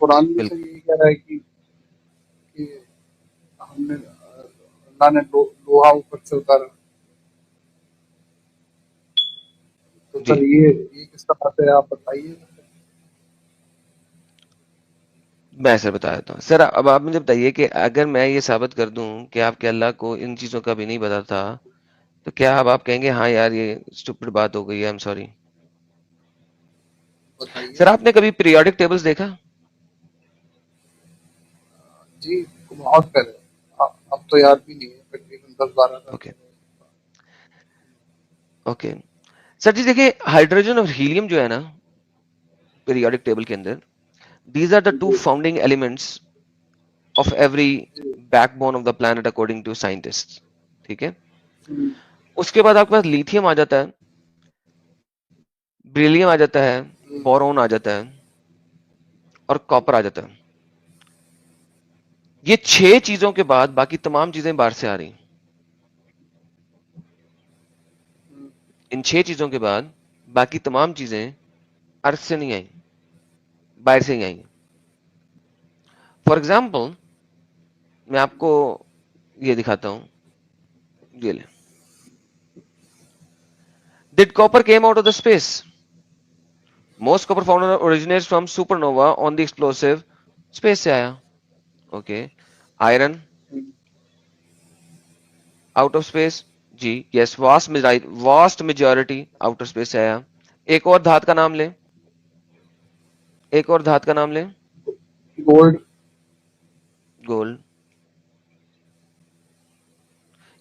قرآن میں تو یہی کہہ رہا ہے کہ ہم نے اللہ نے لوہا اوپر سے اتارا. تو سر یہ کس کا بات ہے آپ بتائیے. میں سر بتا دیتا ہوں. سر اب آپ مجھے بتائیے کہ اگر میں یہ ثابت کر دوں کہ آپ کے اللہ کو ان چیزوں کا بھی نہیں پتا تھا تو کیا اب آپ کہیں گے ہاں یار یہ اسٹوپڈ بات ہو گئی ہے, آئی ایم سوری. سر آپ نے کبھی پیریوڈک ٹیبلز دیکھا؟ جی بہت پہلے, اب تو یاد بھی نہیں ہے, تقریباً 10-12 سال. اوکے سر جی دیکھیے, ہائیڈروجن اور ہیلیم جو ہے نا پیریوڈک ٹیبل کے اندر, these are the two founding elements of every backbone of the plant according to scientist. ٹھیک ہے, اس کے بعد آپ کے پاس لیتھیم آ جاتا ہے, بریلیم آ جاتا ہے, بورون آ جاتا ہے اور کاپر آ جاتا ہے. یہ 6 چیزوں کے بعد باقی تمام چیزیں باہر سے آ رہی ہیں. ان 6 چیزوں کے بعد باقی تمام چیزیں ارتھ سے نہیں آئیں, باہر سے ہی آئیں. فار ایگزامپل میں آپ کو یہ دکھاتا ہوں, یہ لیں. Did copper came out of the space? Most copper found originates from supernova on the explosive space سے آیا. Okay. Iron out of space, G yes, vast majority outer space سے آیا. ایک اور دھات کا نام لیں, ایک اور دھات کا نام لیں. Gold.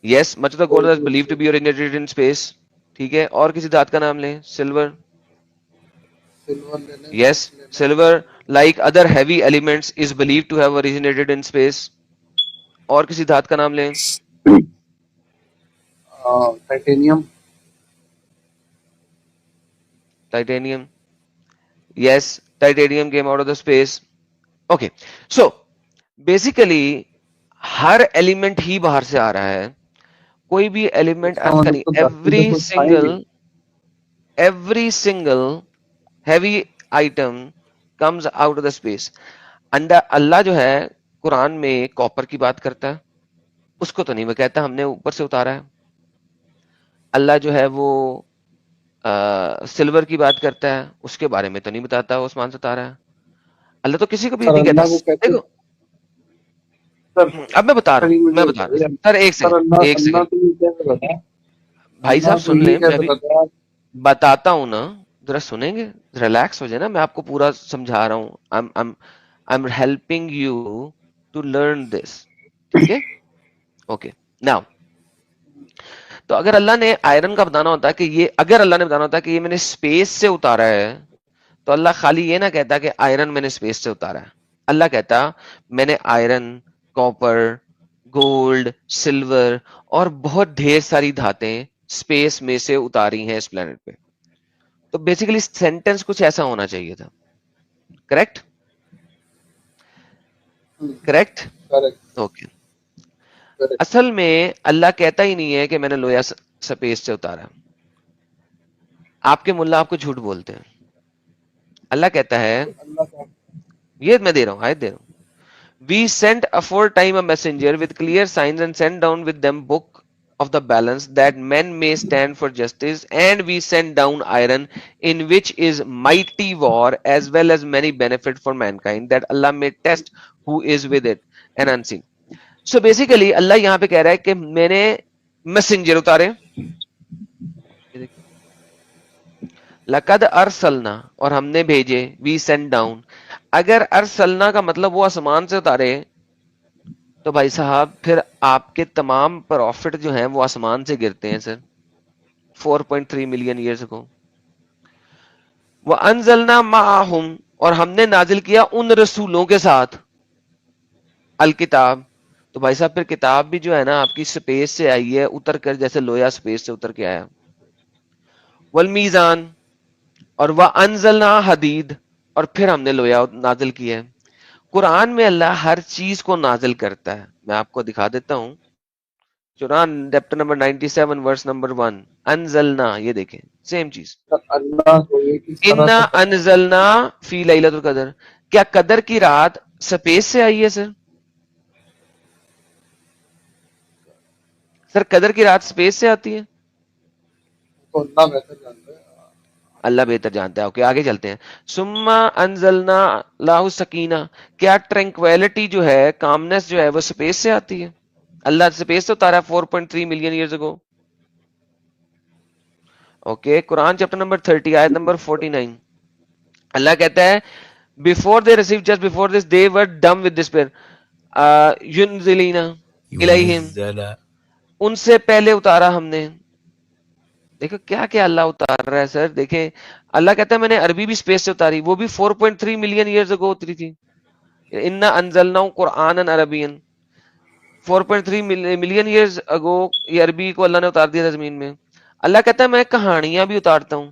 Yes, much of the gold is believed to be originated in space. ٹھیک ہے, اور کسی دھات کا نام لیں. Silver. Yes, silver like other heavy elements is believed to have originated in space. اور کسی دھات کا نام لیں. Titanium. Titanium. Yes, titanium came out of the space. Okay, so basically Hare element ہی باہر سے آ رہا ہے. کوئی بھی ایلیمنٹ ارتھ کا نہیں. Every single heavy item comes out of the space. Allah جو ہے قرآن میں کاپر کی بات کرتا ہے, اس کو تو نہیں وہ کہتا ہم نے اوپر سے اتارا ہے. اللہ جو ہے وہ سلور کی بات کرتا ہے, اس کے بارے میں تو نہیں بتاتا وہ آسمان سے اتارا ہے. اللہ تو کسی کو بھی نہیں کہتا. دیکھو اب میں بتا رہا ہوں سر, ایک سیکنڈ بھائی صاحب سن لیں, میں ابھی بتاتا ہوں نا, ذرا سنیں گے, ریلیکس ہو جائے نا, میں آپ کو پورا سمجھا رہا ہوں. I'm helping you to learn this. ٹھیک ہے, اوکے. ناؤ تو اگر اللہ نے آئرن کا بتانا ہوتا کہ یہ, اگر اللہ نے بتانا ہوتا کہ یہ میں نے اسپیس سے اتارا ہے, تو اللہ خالی یہ نہ کہتا کہ آئرن میں نے اسپیس سے اتارا ہے. اللہ کہتا میں نے آئرن, کاپر, گولڈ, سلور اور بہت ڈھیر ساری دھاتیں اسپیس میں سے اتاری ہیں اس پلانٹ پہ. تو بیسیکلی سینٹینس کچھ ایسا ہونا چاہیے تھا. Correct correct okay. اصل میں اللہ کہتا ہی نہیں ہے کہ میں نے لویا سپیس سے اتارا. آپ کے ملا آپ کو جھوٹ بولتے ہیں. اللہ کہتا ہے, یہ میں دے رہا ہوں, آیت دے رہا ہوں. We sent aforetime a messenger with clear signs and sent down with them book of the balance that men may stand for justice, and we sent down iron in which is mighty war as well as many benefit for mankind, that Allah may test who is with it and unseen. So basically اللہ یہاں پہ کہہ رہا ہے کہ میں نے messenger اتارے, لقد ارسلنا, اور ہم نے بھیجے, وی سینڈ ڈاؤن. اگر ارسلنا کا مطلب وہ آسمان سے اتارے تو بھائی صاحب پھر آپ کے تمام پروفٹ جو ہیں وہ آسمان سے گرتے ہیں سر, 4.3 ملین ایئرز اگو. وَأَنزَلْنَا مَعَهُمْ, اور ہم نے نازل کیا ان رسولوں کے ساتھ الکتاب. تو بھائی صاحب پھر کتاب بھی جو ہے نا آپ کی سپیس سے آئی ہے اتر کر, جیسے لویا سپیس سے اتر کے آیا. والمیزان, اور وَأَنزَلْنَا حدید, اور پھر ہم نے لویا نازل کیا ہے. قرآن میں اللہ ہر چیز کو نازل کرتا ہے. میں آپ کو دکھا دیتا ہوں, قرآن چیپٹر نمبر 97 ورس نمبر 1, انزلنا, یہ دیکھیں سیم چیز. انا انزلنا فی لیلۃ القدر, کیا قدر کی رات سپیس سے آئی ہے سر؟ سر قدر کی رات سپیس سے آتی ہے؟ تو اللہ بہتر جانتا ہے. اللہ بہتر جانتا ہے. اوکے آگے چلتے ہیں. سما انزلنا لاہ سکینہ، کیا ٹرنکویلٹی جو ہے، کامنس جو ہے وہ سپیس سے آتی ہے؟ اللہ سپیس سے اتارا 4.3 ملین ایئرز اگو. اوکے قرآن چیپٹر نمبر 30 آیت نمبر 49 اللہ کہتا ہے before they received, just before this they were dumb with despair. ينزلین الیہم، ان سے پہلے اتارا ہم نے. دیکھو کیا کیا اللہ اتار رہا ہے سر. دیکھیں اللہ کہتا ہے میں نے عربی بھی سپیس سے اتاری، وہ بھی 4.3 ملین ایئرز اگو اتری تھی. انا انزلناہ قرآنا عربیا، 4.3 ملین ایئرز اگو یہ عربی کو اللہ نے اتار دیا تھا زمین میں. اللہ کہتا ہے میں کہانیاں بھی اتارتا ہوں.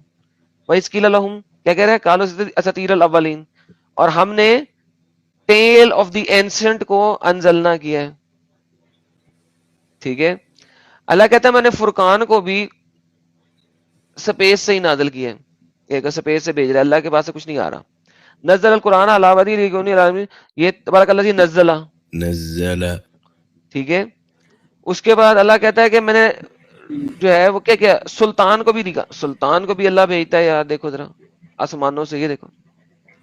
وَإِذْ قِيلَ لَهُمْ، کیا کہہ رہے ہیں، قَالُوا أَسَاطِيرُ الْأَوَّلِينَ، اور ہم نے ٹیل آف دی اینسنٹ کو انزلنا کیا ہے. ٹھیک ہے. اللہ کہتا ہے میں نے فرقان کو بھی سپیس سے ہی نازل کیا ہے. ایک سپیس سے بھیج رہا ہے، اللہ کے پاس سے کچھ نہیں آ رہا. نزل القرآن علی بدی لیکن العالمین، یہ تبارک اللہ جی نزل. ٹھیک ہے. اس کے بعد اللہ کہتا ہے کہ میں نے جو ہے وہ کیا کیا سلطان کو بھی دکھا. سلطان کو بھی اللہ بھیجتا ہے یار. دیکھو ذرا آسمانوں سے، یہ دیکھو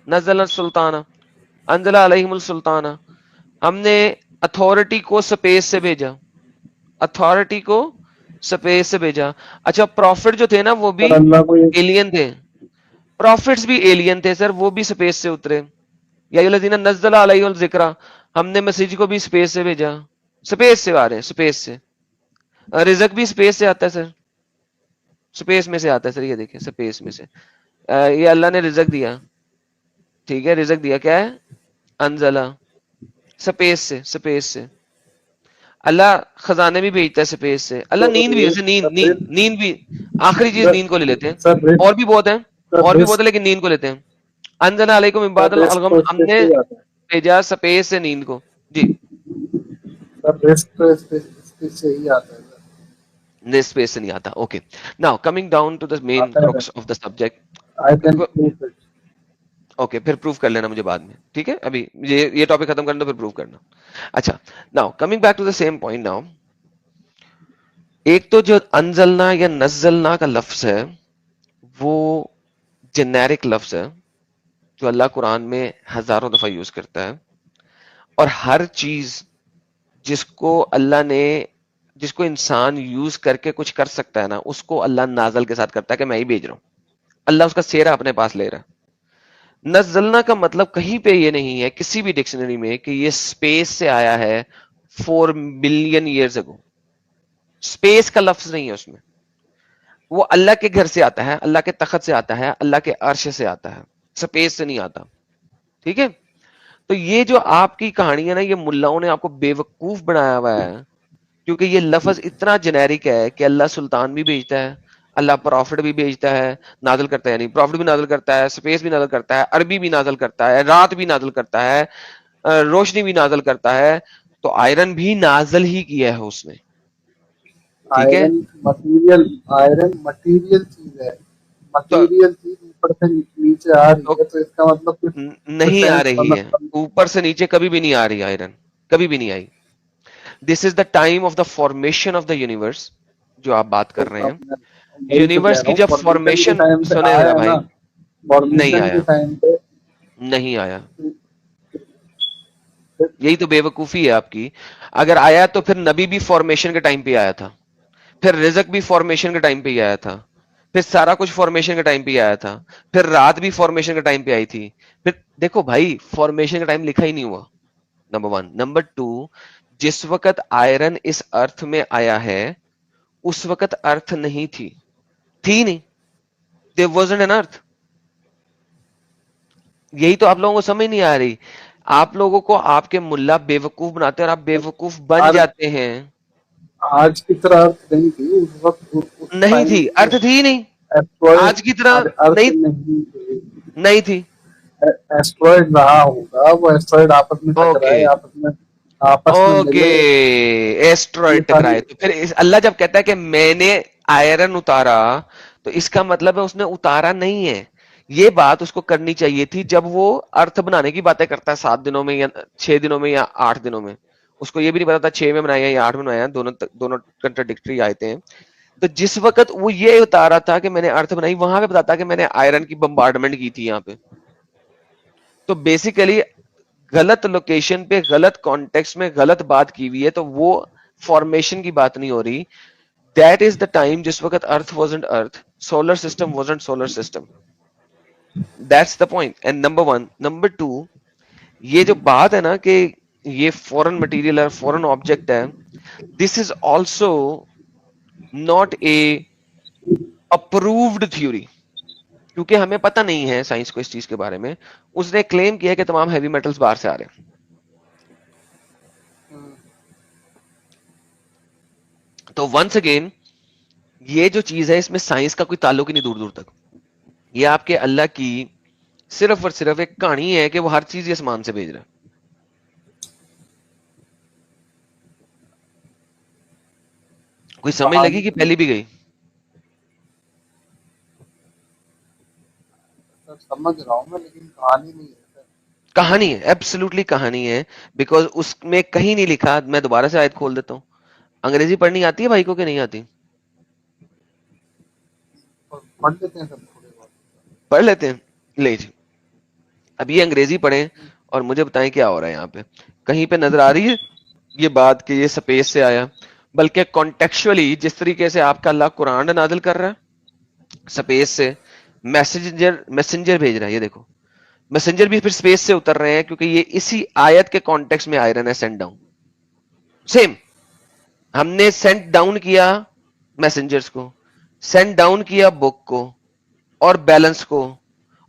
نزل السلطان انزل علیہم السلطان، ہم نے اتھارٹی کو سپیس سے بھیجا. اتھارٹی کو سپیس سے بھیجا. اچھا پروفٹ جو تھے نا وہ بھی ایلین تھے. پروفٹس بھی ایلین تھے سر، وہ بھی سپیس سے اترے. یا الذین نزل علیہ الذکر، ہم نے میسج کو بھی سپیس سے بھیجا. سپیس سے آ رہے ہیں، سپیس سے. رزق بھی سپیس سے آتا ہے سر، سپیس میں سے آتا ہے سر. یہ دیکھیں سپیس میں سے یہ اللہ نے رزق دیا. ٹھیک ہے رزق دیا کیا ہے انزلہ، سپیس سے. سپیس سے اللہ خزانے بھی بھیجتا ہے سپیس سے. اللہ نیند بھی، جیسے نیند بھی آخری چیز نیند کو لے لیتے ہیں. اور بھی بہت ہیں، اور بھی بہت ہے لیکن نیند کو لیتے ہیں. انزلہ علیکم من بعد الغم، ہم نے بھیجا سپیس سے نیند کو. جی اسپیس سے نہیں آتا. Okay now coming down to the main crux of the subject. Okay پھر پروف کر لینا مجھے بعد میں. ٹھیک ہے ابھی یہ ٹاپک ختم کرنا پھر پروف کرنا. اچھا now coming back to the same point. Now ایک تو جو انزلنا یا نزلنا کا لفظ ہے وہ جنیرک لفظ ہے جو اللہ قرآن میں ہزاروں دفعہ یوز کرتا ہے. اور ہر چیز جس کو اللہ نے، جس کو انسان یوز کر کے کچھ کر سکتا ہے نا، اس کو اللہ نازل کے ساتھ کرتا ہے کہ میں ہی بھیج رہا ہوں. اللہ اس کا سیرا اپنے پاس لے رہا ہے. نزلنا کا مطلب کہیں پہ یہ نہیں ہے کسی بھی ڈکشنری میں کہ یہ اسپیس سے آیا ہے 4 بلین ایئرز اگو. اسپیس کا لفظ نہیں ہے اس میں. وہ اللہ کے گھر سے آتا ہے، اللہ کے تخت سے آتا ہے، اللہ کے عرش سے آتا ہے، اسپیس سے نہیں آتا. ٹھیک ہے. تو یہ جو آپ کی کہانی ہے نا، یہ ملاؤں نے آپ کو بے وقوف بنایا ہوا ہے کیونکہ یہ لفظ اتنا جنیرک ہے کہ اللہ سلطان بھی بھیجتا ہے، اللہ پروفٹ بھی بھیجتا ہے، نازل کرتا ہے. یعنی پروفٹ بھی نازل کرتا ہے، سپیس بھی نازل کرتا ہے، عربی بھی نازل کرتا ہے، رات بھی نازل کرتا ہے، روشنی بھی نازل کرتا ہے. تو آئرن بھی نازل ہی کیا ہے اس نے. ٹھیک ہے. آئرن مٹیریل چیز ہے، مٹیریل چیز اوپر سے نیچے آ رہی ہے تو اس کا مطلب نہیں آ رہی ہے اوپر سے نیچے، کبھی بھی نہیں آ رہی آئرن، کبھی بھی نہیں آئی. This is the time of the formation of the universe جو آپ بات کر رہے ہیں. یونیورس کی جب فارمیشن، سنیں ذرا بھائی، نہیں آیا، نہیں آیا. یہی تو بے وقوفی ہے آپ کی. اگر آیا تو پھر نبی بھی فارمیشن کے ٹائم پہ آیا تھا، پھر رزق بھی فارمیشن کے ٹائم پہ ہی آیا تھا، پھر سارا کچھ فارمیشن کے ٹائم پہ آیا تھا، پھر رات بھی فارمیشن کے ٹائم پہ آئی تھی. پھر دیکھو بھائی فارمیشن کا ٹائم لکھا ہی نہیں ہوا، نمبر 1. نمبر 2، جس وقت آئرن اس ارتھ میں آیا ہے اس وقت ارتھ نہیں تھی نہیں. there wasn't an earth. یہی تو آپ لوگوں کو سمجھ نہیں آ رہی. آپ لوگوں کو آپ کے ملا بے وقوف بناتے ہیں اور آپ بے وقوف بن جاتے ہیں. آج کی طرح ارتھ نہیں تھی اس وقت، نہیں تھی، ارتھ تھی نہیں آج کی طرح، نہیں تھی. ایسٹرائڈ رہا ہوگا، وہ ایسٹرائڈ آپس میں ٹکرائے، آپس میں ملے، ایسٹرائڈ ٹکرائے. تو پھر اللہ جب کہتا ہے کہ میں نے آئرن اتارا تو اس کا مطلب ہے اس نے اتارا نہیں ہے. یہ بات اس کو کرنی چاہیے تھی جب وہ ارتھ بنانے کی باتیں کرتا ہے 7 دنوں میں یا 6 دنوں میں یا 8 دنوں میں. اس کو یہ بھی نہیں پتا تھا 6 میں بنایا یا 8 میں بنایا, دونوں کنٹراڈکٹری آئے تھے. تو جس وقت وہ یہ بتا رہا تھا کہ میں نے ارتھ بنائی, وہاں پہ بتاتا کہ میں نے آئرن کی بمبارڈمنٹ کی تھی یہاں پہ. تو بیسیکلی غلط لوکیشن پہ غلط کانٹیکس میں غلط بات کی ہوئی ہے, تو وہ فارمیشن کی بات نہیں ہو رہی. دیٹ از دا ٹائم جس وقت earth wasn't earth, solar system wasn't solar system. That's the point. And number 1. Number 2, یہ جو بات ہے نا کہ یہ فورن مٹیریل ہے, فورن آبجیکٹ ہے, this is also not a approved theory, کیونکہ ہمیں پتہ نہیں ہے سائنس کو اس چیز کے بارے میں. اس نے کلیم کیا کہ تمام ہیوی میٹلز باہر سے آ رہے ہیں. تو ونس اگین یہ جو چیز ہے اس میں سائنس کا کوئی تعلق ہی نہیں دور دور تک. یہ آپ کے اللہ کی صرف اور صرف ایک کہانی ہے کہ وہ ہر چیز یہ آسمان سے بھیج رہا ہے. کوئی سمجھ لگی کہ پہلی بھی گئی؟ سمجھ رہا ہوں میں, لیکن کہانی نہیں ہے. کہانی ہے, ایبسولوٹلی کہانی ہے, بیکاز اس میں کہیں نہیں لکھا. میں دوبارہ سے آیت کھول دیتا ہوں. انگریزی پڑھنی آتی ہے بھائی کو کہ نہیں آتی؟ پڑھ لیتے ہیں سب تھوڑے بہت. پڑھ لیتے ہیں. لے جی, اب یہ انگریزی پڑھیں اور مجھے بتائیں کیا ہو رہا ہے یہاں پہ. کہیں پہ نظر آ رہی ہے یہ بات کہ یہ سپیس سے آیا؟ بلکہ کانٹیکچولی جس طریقے سے آپ کا اللہ قرآن نازل کر رہا ہے سپیس سے, میسنجر بھیج رہا ہے. یہ دیکھو میسنجر بھی پھر سپیس سے اتر رہے ہیں, کیونکہ یہ اسی آیت کے کانٹیکس میں آئرن ہے سینڈ ڈاؤن. سیم ہم نے سینڈ ڈاؤن کیا میسنجرز کو, سینڈ ڈاؤن کیا بک کو اور بیلنس کو,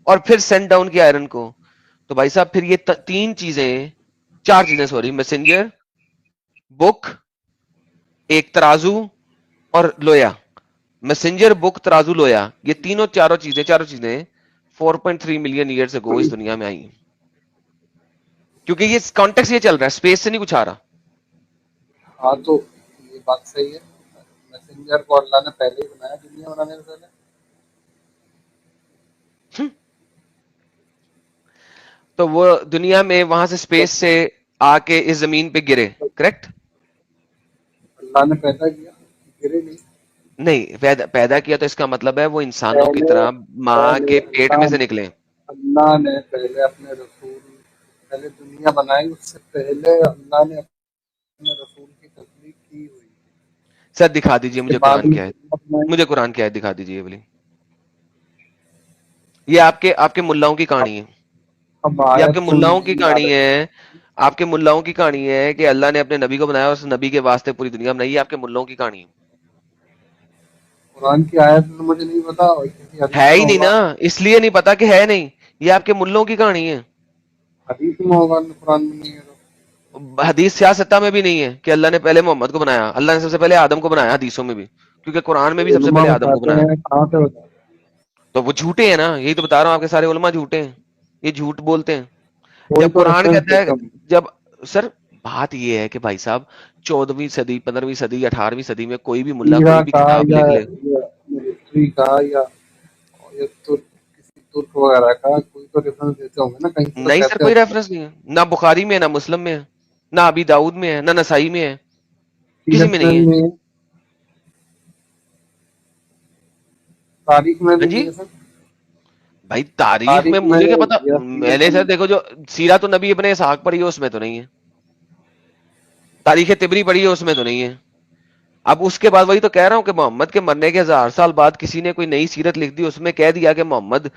اور پھر سینڈ ڈاؤن کیا آئرن کو. تو بھائی صاحب پھر یہ 3 چیزیں, 4 چیزیں سوری, میسنجر, بک, ایک ترازو اور لویا. میسنجر, بک, ترازو, لویا, یہ چاروں چیزیں 4.3 ملین ایئرز اگو اس دنیا میں آئی ہیں. کیونکہ یہ کانٹیکس یہ چل رہا ہے, اسپیس سے نہیں کچھ آ رہا. ہاں تو یہ بات صحیح ہے. میسنجر کو اللہ نے پہلے ہی بنایا دنیا بنانے سے پہلے. تو وہ دنیا میں وہاں سے اسپیس سے آ کے اس زمین پہ گرے, کریکٹ؟ اللہ نے پیدا کیا, گرے نہیں. نہیں, پیدا کیا تو اس کا مطلب ہے وہ انسانوں کی طرح ماں کے پیٹ میں سے نکلے. اللہ نے پہلے اپنے رسول, پہلے دنیا بنائی, اس سے پہلے اللہ نے اپنے رسول کی تصدیق کی ہوئی. سر دکھا دیجئے مجھے بعد قرآن میں کیا ہے, مجھے قرآن کیا ہے دکھا دیجئے بولی. یہ آپ کے ملاؤں کی کہانی ہے, یہ آپ کے ملاؤں کی کہانی ہے, آپ کے ملاؤں کی کہانی ہے کہ اللہ نے اپنے نبی کو بنایا اور اس نبی کے واسطے پوری دنیا بنائی. یہ آپ کے ملاؤں کی کہانی ہے, قرآن کی آیت تو مجھے نہیں پتا, ہے ہی نہیں نا, اس لیے نہیں پتا کہ ہے نہیں. یہ آپ کے ملوں کی کہانی ہے. حدیث میں ہوگا, قرآن میں نہیں ہے. حدیث سیاستہ میں بھی نہیں ہے کہ اللہ نے پہلے محمد کو بنایا. اللہ نے سب سے پہلے آدم کو بنایا حدیثوں میں بھی, کیونکہ قرآن میں بھی سب سے پہلے آدم کو بنایا. کہاں سے بتا؟ تو وہ جھوٹے ہیں نا, یہی تو بتا رہا ہوں آپ کے سارے علماء جھوٹے ہیں, یہ جھوٹ بولتے ہیں. کوئی جب تو قرآن ریفرنس کہتا ہے, دیتا ہوں. جب سر بات یہ ہے کہ بھائی صاحب 14ویں صدی 15ویں صدی 18ویں صدی میں کوئی بھی ملا کوئی بھی کتاب لکھ لے, ہسٹری کا یا کسی ترک وغیرہ کا, کوئی تو ریفرنس دیتے ہوں گے نا کہیں سے. نہیں سر کوئی ریفرنس نہیں ہے, نہ بخاری میں ہے, نہ مسلم میں ہے, نہ ابی داؤد میں ہے, نہ نسائی میں ہے, کسی میں نہیں ہے. تاریخ میں ہاں بھی جی نہیں ہے سر. بھائی تاریخ میں مجھے کیا پتا, میں نے سر دیکھو جو سیرت النبی ابن اسحاق پڑھی ہے اس میں تو نہیں ہے, تاریخ طبری پڑھی ہے اس میں تو نہیں ہے. اب اس کے بعد وہی تو کہہ رہا ہوں کہ محمد کے مرنے کے 1000 سال بعد کسی نے کوئی نئی سیرت لکھ دی, اس میں کہہ دیا کہ محمد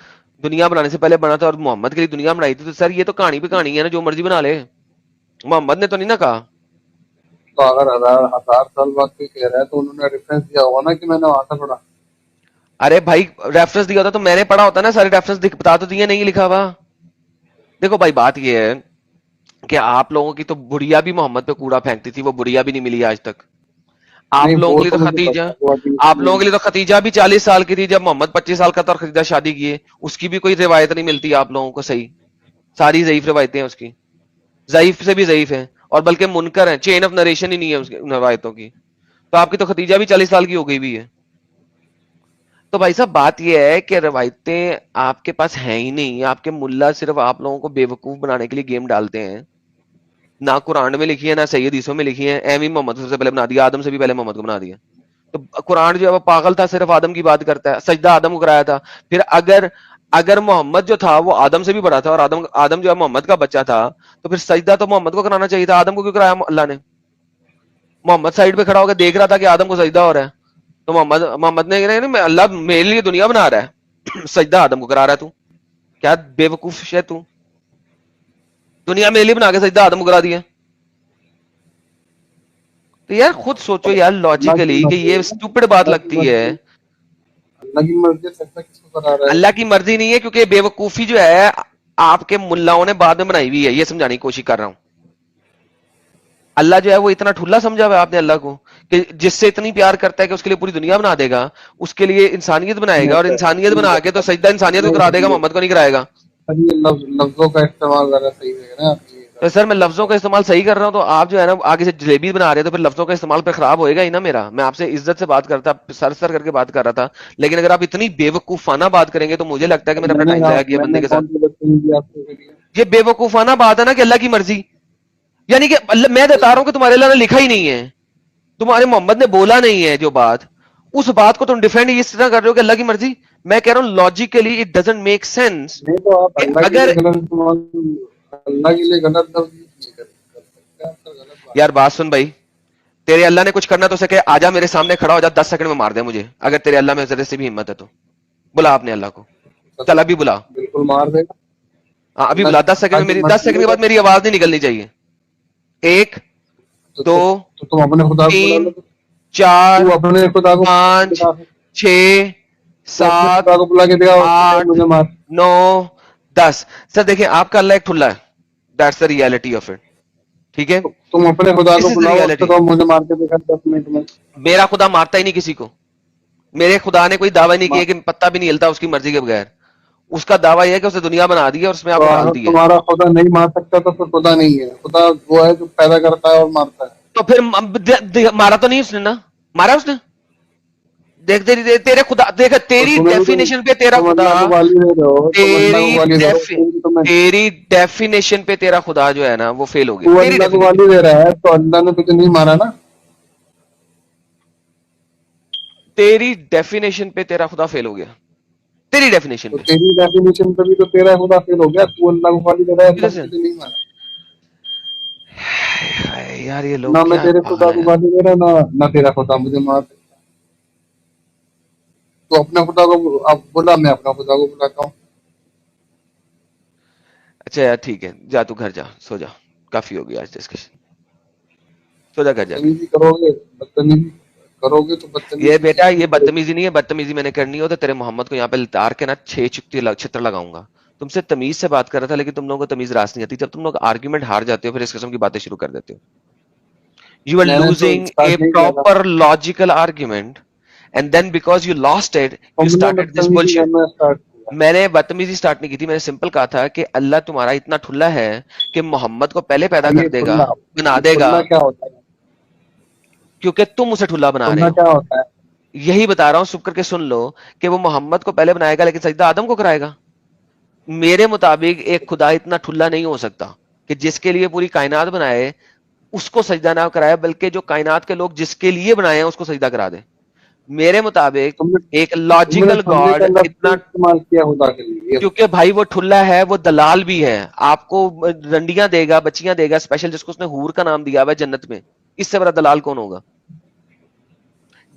دنیا بنانے سے پہلے بنا تھا اور محمد کے لیے دنیا بنائی تھی. تو سر یہ تو کہانی پہ کہانی ہے نا, جو مرضی بنا لے, محمد نے تو نہیں نا کہا. تو اگر 1000 سال بعد کوئی کہہ رہا ہے تو انہوں نے ریفرنس دیا ہوگا نا کہ میں نے وہاں سے پڑھا. ارے بھائی ریفرنس دیا ہوتا تو میں نے پڑھا ہوتا نا, سارے ریفرنس بتا تو دیے, نہیں لکھا ہوا. دیکھو بھائی بات یہ ہے کہ آپ لوگوں کی تو بڑھیا بھی محمد پہ کوڑا پھینکتی تھی, وہ بڑھیا بھی نہیں ملی آج تک. آپ لوگوں کے لیے تو ختیجہ, آپ لوگوں کے لیے تو ختیجہ بھی 40 سال کی تھی جب محمد 25 سال کا تھا اور ختیجہ شادی کیے. اس کی بھی کوئی روایت نہیں ملتی آپ لوگوں کو صحیح, ساری ضعیف روایتیں ہیں اس کی, ضعیف سے بھی ضعیف ہیں, اور بلکہ منکر ہیں, چین آف نریشن ہی نہیں ہے اس کی روایتوں کی. تو آپ کی تو ختیجہ بھی 40 سال کی ہو گئی بھی ہے. تو بھائی صاحب بات یہ ہے کہ روایتیں آپ کے پاس ہیں ہی نہیں. آپ کے ملا صرف آپ لوگوں کو بیوقوف بنانے کے لیے گیم ڈالتے ہیں. نہ قرآن میں لکھی ہے نہ صحیح حدیثوں میں لکھی ہے. ایویں محمد کو سب سے پہلے بنا دیا, آدم سے بھی پہلے محمد کو بنا دیا. تو قرآن جو ہے وہ پاگل تھا, صرف آدم کی بات کرتا ہے. سجدہ آدم کو کرایا تھا. پھر اگر محمد جو تھا وہ آدم سے بھی بڑا تھا اور آدم جو ہے محمد کا بچہ تھا, تو پھر سجدہ تو محمد کو کرانا چاہیے تھا. آدم کو کیوں کرایا اللہ نے؟ محمد سائڈ پہ کھڑا ہو کے دیکھ رہا تھا کہ آدم کو سجدہ ہو رہا ہے, تو محمد نے اللہ میرے لیے دنیا بنا رہا ہے, سجدہ آدم کو کرا رہا ہے. تو کیا بے وقوف ہے تو, دنیا میرے لیے بنا کے سجدہ آدم کو کرا دیا. تو یار خود سوچو یار اللہ کی لاجیکلی کہ مرضی یہ ہے نا, اسٹوپڈ بات اللہ کی لگتی ہے. مرضی, اللہ کی مرضی سجدہ کس کو کرا رہا ہے؟ اللہ کی مرضی نہیں ہے, کیونکہ بے وقوفی جو ہے آپ کے ملاؤں نے بعد میں بنائی ہوئی ہے. یہ سمجھانے کی کوشش کر رہا ہوں. اللہ جو ہے وہ اتنا ٹھلا سمجھا ہوا ہے آپ نے اللہ کو, کہ جس سے اتنی پیار کرتا ہے کہ اس کے لیے پوری دنیا بنا دے گا, اس کے لیے انسانیت بنائے گا, اور انسانیت بنا کے تو سجدہ انسانیت کو کرا دے گا, محمد کو نہیں کرائے گا. یہ لفظوں کا استعمال ذرا صحیح ہے نا آپ. تو سر میں لفظوں کا استعمال صحیح کر رہا ہوں, تو آپ جو ہے نا آگے سے جلیبی بنا رہے ہیں, تو پھر لفظوں کا استعمال پہ خراب ہوئے گا ہی نا میرا. میں آپ سے عزت سے بات کرتا, سر کر کے بات کر رہا تھا, لیکن اگر آپ اتنی بے وقوفانہ بات کریں گے تو مجھے لگتا ہے کہ میرا اپنا ٹائم ضائع کیا بندے کے ساتھ. یہ بے وقوفانہ بات ہے نا کہ اللہ کی مرضی, یعنی کہ میں بتا رہا ہوں کہ تمہارے اللہ نے لکھا ہی نہیں ہے, تمہارے محمد نے بولا نہیں ہے جو بات, اس بات کو تم ڈیفینڈ اس طرح کر رہے ہو کہ اللہ کی مرضی. میں کہہ رہا ہوں logically it doesn't make sense. نہیں تو آپ اللہ کے لیے غلط استعمال, اللہ کے لیے غلط لفظ نہیں کر سکتے آپ, غلط بات. یار بات سن بھائی, تیرے اللہ نے کچھ کرنا تو سکے, آجا میرے سامنے کھڑا ہو جا, 10 سیکنڈ میں مار دے مجھے, اگر تیرے اللہ میں ذرے سے بھی ہمت ہے تو. بلا آپ نے اللہ کو, چل ابھی بلا, بالکل مار دے گا. ہاں ابھی بلا. 10 سیکنڈ میں 10 سیکنڈ کے بعد میری آواز نہیں نکلنی چاہیے. 1 2 تو تم اپنے خدا کو بلا 3 لو, 4 تو اپنے خدا کو 5 6 7 خدا کو بلا کے دیا 8 مجھے مار. 9 10. سر دیکھیں آپ کا اللہ ایک ٹھلا ہے, that's the reality of it. ٹھیک ہے, تم اپنے خدا This کو is the بلاؤ, اس reality. سے مجھے مار کے دیکھا 10 منٹ میں. میرا خدا مارتا ہی نہیں کسی کو. میرے خدا نے کوئی دعویٰ نہیں کیا کہ پتہ بھی نہیں ہلتا اس کی مرضی کے بغیر. اس کا دعویٰ یہ ہے کہ اسے دنیا بنا دی ہے اور اس میں آپ تو کو ڈال اگر دی ہے. تمہارا خدا نہیں مار سکتا تو پھر خدا نہیں ہے. خدا وہ ہے جو پیدا کرتا ہے اور مارتا ہے. تو پھر مارا تو نہیں اس نے نا, مارا اس نے. دیکھ تیرے خدا, دیکھ تیری ڈیفینیشن پہ تیرا تم خدا, اللہ کو گالی دے رہے ہو, تم اللہ کو گالی دے رہے ہو, تیری ڈیفینیشن پہ تیرا خدا جو ہے نا وہ فیل ہو تو گیا. تیری اللہ کو ڈیفینیشن, گالی دے رہا ہے تو اللہ نے تجھے نہیں مارا نا. تیری ڈیفینیشن پہ تیرا خدا فیل ہو گیا. تیری ڈیفینیشن تو پہ تیری ڈیفینیشن پہ بھی تو تیرا خدا فیل ہو گیا. تو اللہ کو گالی دے رہا ہے, اللہ نے تجھے نہیں مارا. یار یہ لوگ نہ میں کیا تیرے پاگل خدا کو ہیں. گالی دے رہا, نہ تیرا خدا مجھے مار سکتا. تو اپنے خدا کو اب بولا, میں اپنا خدا کو بلاتا ہوں. اچھا یار ٹھیک ہے, جا تو گھر جا, سو جا, کافی ہو گیا آج ڈسکشن, سو جا گھر جا کے. بدتمیزی کرو گے, بدتمیزی کرو گے تو بدتمیزی یہ بیٹا یہ بدتمیزی نہیں ہے, بدتمیزی میں نے کرنی ہو تو تیرے محمد کو یہاں پہ لتار کے نا 6 چھتر لگاؤں گا. تم سے تمیز سے بات کر رہا تھا, لیکن تم لوگوں کو تمیز راس نہیں آتی. جب تم لوگ آرگیومنٹ ہار جاتے ہو پھر اس قسم کی باتیں شروع کر دیتے ہو. You are میں نے تو losing a اسٹارٹ نہیں کیا تھا. proper logical argument, and then because you lost it, you تم نے started this بدتمیزی bullshit. کرنا اسٹارٹ کیا. میں نے بدتمیزی سٹارٹ نہیں کی تھی, میں نے سمپل کہا تھا کہ اللہ تمہارا اتنا ٹھلا ہے کہ محمد کو پہلے پیدا کر یہ دے گا, ٹھلا, بنا یہ دے گا, ٹھلا کیا ہوتا ہے؟ کیونکہ تم اسے ٹھلا بنا رہے ٹھلا ہو. کیا ہوتا ہے؟ یہی بتا رہا ہوں, سب کر کے سن لو کہ وہ محمد کو پہلے بنائے گا لیکن سجدہ آدم کو کرائے گا. میرے مطابق ایک خدا اتنا ٹھلا نہیں ہو سکتا کہ جس کے لیے پوری کائنات بنائے اس کو سجدہ نہ کرائے, بلکہ جو کائنات کے لوگ جس کے لیے بنائے ہیں اس کو سجدہ کرا دے. میرے مطابق ایک تم نے لاجیکل ٹھلے گاڈ کا لفظ اتنا, استعمال کیا خدا کے لیے. کیونکہ بھائی وہ ٹھلا ہے, وہ دلال بھی ہے, آپ کو رنڈیاں دے گا, بچیاں دے گا اسپیشل, جس کو اس نے حور کا نام دیا ہوا ہے جنت میں. اس سے بڑا دلال کون ہوگا؟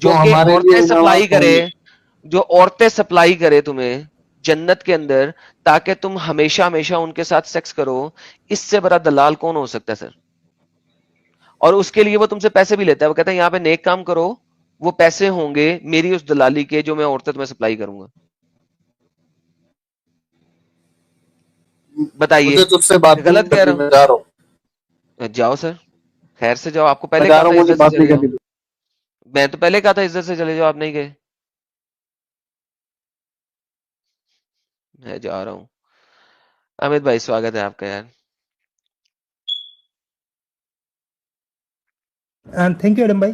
جو کہ ہمارے لیے عورتیں سپلائی انعامات ہوں کرے, گے. جو عورتیں سپلائی کرے تمہیں جنت کے اندر تاکہ تم ہمیشہ ہمیشہ ان کے ساتھ سیکس کرو, اس سے بڑا دلال کون ہو سکتا ہے سر؟ اور اس کے لیے وہ تم سے پیسے بھی لیتا ہے, وہ کہتا ہے یہاں پہ نیک کام کرو, وہ پیسے ہوں گے میری اس دلالی کے جو میں عورتیں تمہیں سپلائی کروں گا. بتائیے مجھے تجھ سے بات نہیں غلط کہہ کرنی, رہا میں جا رہا ہوں, ہوں؟ جاؤ سر, خیر سے جاؤ. آپ کو میں پہلے جا کہا رہا تھا ہوں, مجھے عزت سے بات نہیں چلے جاؤ. کرنی. میں تو پہلے کہا تھا عزت سے چلے جاؤ, آپ نہیں گئے. میں جا رہا ہوں. امت بھائی سواگت ہے آپ کا یار. تھینک یو ایڈم بھائی.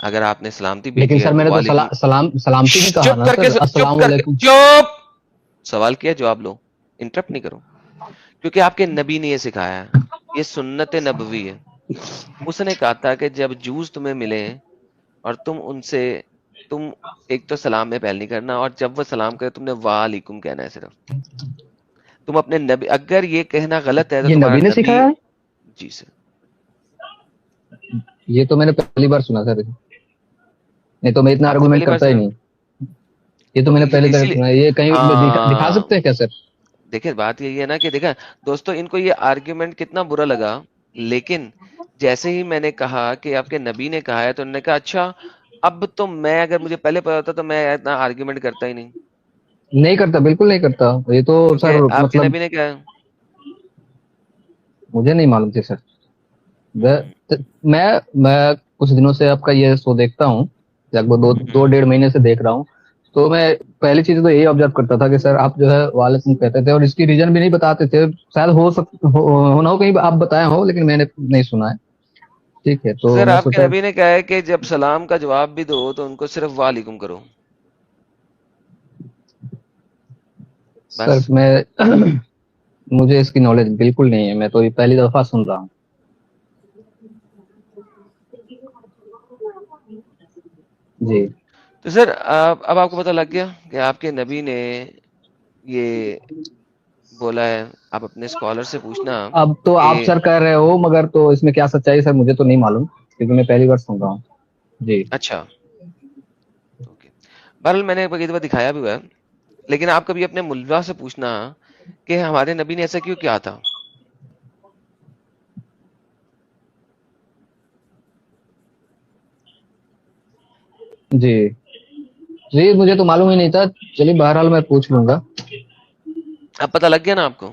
اگر آپ نے سلامتی لیکن بھیجی ہے سر میں نے تو وعلیکم سلامتی نہیں کہا چپ نا کر کے سر، السلام علیکم. چپ سوال کیا جواب لو، انٹرپٹ نہیں کرو، کیونکہ آپ کے نبی نے یہ سکھایا ہے، یہ سنت نبوی ہے. اس نے کہا تھا کہ جب جوز تمہیں ملے اور تم ان سے تم ایک تو سلام میں پہل نہیں کرنا، اور جب وہ سلام کرے تم نے وعلیکم کہنا ہے صرف. تم اپنے نبی، اگر یہ کہنا غلط ہے تو یہ تمہارا نبی نے نبی. سکھایا ہے؟ جی سر. یہ تو میں نے پہلی بار سنا سر، نہیں تو میں اتنا آپ نے آرگومنٹ پہلی بار کرتا ہی سنا؟ نہیں. یہ تو میں نے پہلے اسی طرح لیے سنا. یہ کہیں دکھا ہاں سکتے ہیں کیا سر؟ دیکھیں بات یہی ہے نا کہ دیکھا دوستو، ان کو یہ آرگیومنٹ کتنا برا لگا، لیکن جیسے ہی میں نے کہا کہ آپ کے نبی نے کہا ہے تو انہوں نے کہا اچھا اب تو میں، اگر مجھے پہلے پتا ہوتا تو میں اتنا آرگیومنٹ کرتا ہی نہیں، نہیں کرتا، بالکل نہیں کرتا. یہ تو سر کیونکہ آپ کے مطلب نبی نے کہا ہے. مجھے نہیں معلوم تھی سر. میں کچھ دنوں سے آپ کا یہ شو دیکھتا ہوں، لگ بھگ دو ڈیڑھ مہینے سے دیکھ رہا ہوں. تو میں پہلی چیز تو یہی آبزرو کرتا تھا کہ سر آپ جو ہے وعلیکم کہتے تھے اور اس کی ریزن بھی نہیں بتاتے تھے. شاید ہونا ہو کہیں آپ بتائے ہو، لیکن میں نے نہیں سنا ہے. ٹھیک ہے، تو سر میں آپ کے سوچا نبی نے کہا ہے کہ جب سلام کا جواب بھی دو تو ان کو صرف وعلیکم کرو سر بس. میں مجھے اس کی نالج بالکل نہیں ہے، میں تو یہ پہلی دفعہ سن رہا ہوں. جی تو سر اب آپ کو پتہ لگ گیا کہ آپ کے نبی نے یہ بولا ہے. آپ اپنے اسکالر سے پوچھنا اب تو کہ آپ سر کہہ رہے ہو، مگر تو اس میں کیا سچائی سر مجھے تو نہیں معلوم، کیونکہ میں پہلی بار سن رہا ہوں. جی اچھا اوکے. بہرحال میں نے ایک دفعہ دکھایا بھی ہوا ہے، لیکن آپ کبھی اپنے ملا سے پوچھنا کہ ہمارے نبی نے ایسا کیوں کیا تھا. جی جی مجھے تو معلوم ہی نہیں تھا. چلیے بہرحال میں پوچھ لوں گا. اب پتہ لگ گیا نا آپ کو.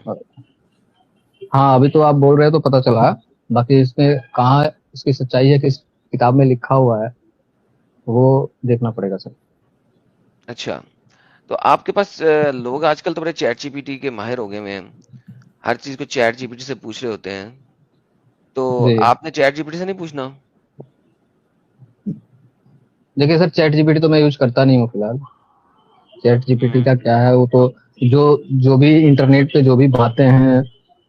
ہاں ابھی تو آپ بول رہے ہیں تو پتہ چلا، باقی اس میں کہاں اس کی سچائی ہے کہ اس کتاب میں لکھا ہوا ہے وہ دیکھنا پڑے گا سر. اچھا تو آپ کے پاس لوگ آج کل تو بڑے چیٹ جی پی ٹی کے ماہر ہو گئے ہوئے ہیں، ہر چیز کو چیٹ جی پی ٹی سے پوچھ رہے ہوتے ہیں، تو جی آپ نے چیٹ جی پی ٹی سے نہیں پوچھنا. دیکھیے سر، چیٹ جی پی ٹی تو میں یوز کرتا نہیں ہوں فی الحال. چیٹ جی پی ٹی کا کیا ہے، وہ تو جو بھی انٹرنیٹ پہ جو بھی باتیں ہیں